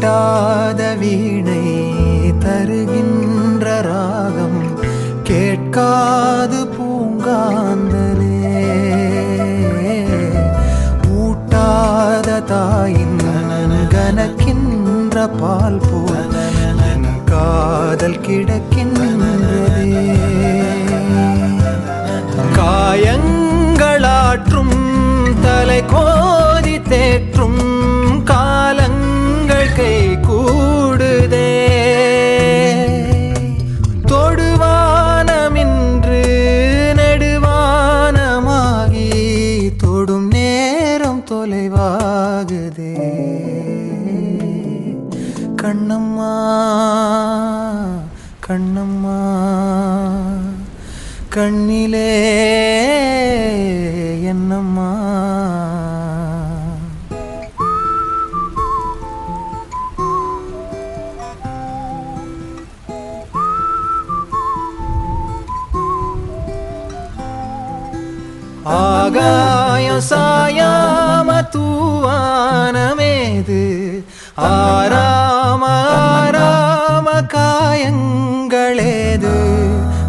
மீட்டாத வீணை தருகின்ற ராகம் கேட்காது பூங்காந்தலே ஊட்டாத தாயின் கனக்கின்ற பால் போல் என் காதல் கிடக்கின்றதே காயங்களாற்றும் தலை கோதி தேற்றும் காலங்கள் கை கூடுதே தொடுவானமின்று நெடுவானமாகி தொடும் நேரம் தொலைவாகுதே கண்ணம்மா கண்ணம்மா கண்ணிலே என்னம்மா ஆகாயம் சாயாம தூவானமேது ஆராம ஆராம காயங்களேது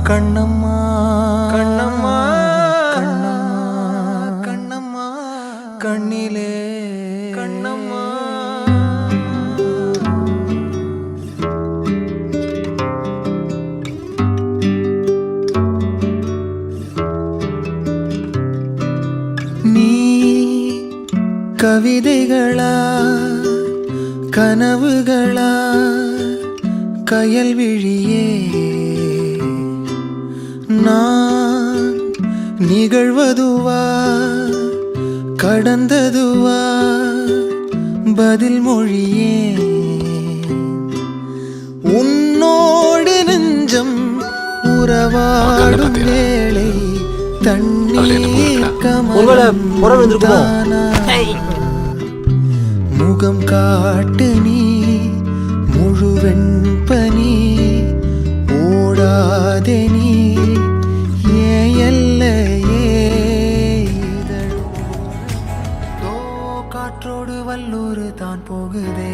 கண்ணம்மா கண்ணம்மா கண்ணம்மா கண்ணம்மா கண்ணிலே கண்ணம்மா நீ கவிதைகளா கனவுகளா கயல் விழியே நான் நிகழ்வதுவா கடந்ததுவா பதில் மொழியே உன்னோடு நெஞ்சம் உறவாடும் வேளை தண்ணீர் கமலம் தானா முகம் காட்டு நீ முழுவெண் பனி ஓடாதே நீ ஏல்லையே காற்றோடு வல்லூர் தான் போகுதே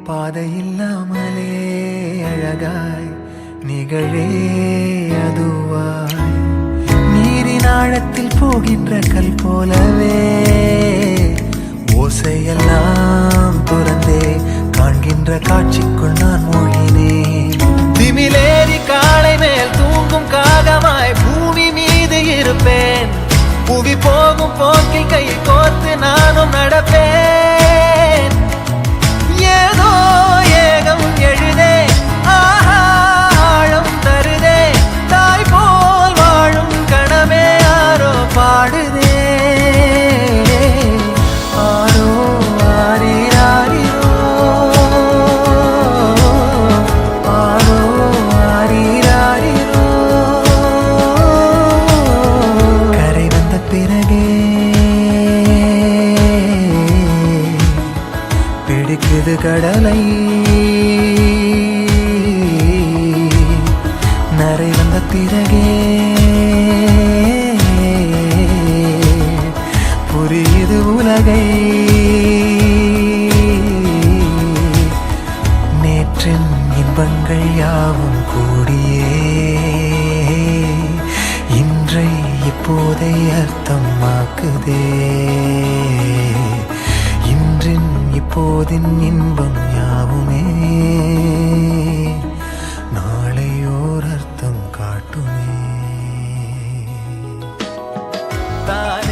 பாதை இல்லாமலே அழகாய் நிகழே அதுவாய் நீரின் ஆழத்தில் போகின்ற கல் போலவே ஓசையெல்லாம் துறந்தே காண்கின்ற காட்சிக்குள் நான் மூழ்கினேன் திமிலேறி காளை மேல் தூங்கும் காகமாய் பூமி மீது இருப்பேன் புவி போகும் போக்கில் கை கோர்த்து நானும் நடப்பேன் ஏதோ ஏகம் எழுதே ஆஹா ஆழம் தருதே தாய் போல் வாழும் கணமே யாரோ பாடுதே பிடிக்குது கடலை நரை வந்த பிறகே புரியுது உலகை நேற்றின் இன்பங்கள் யாவும் கூடியே இன்றை இப்போதை அர்த்தமாக்குதே இன்றின் இப்போதின் இன்பம் யாவுமே நாளையோர் அர்த்தம் காட்டுமே தானே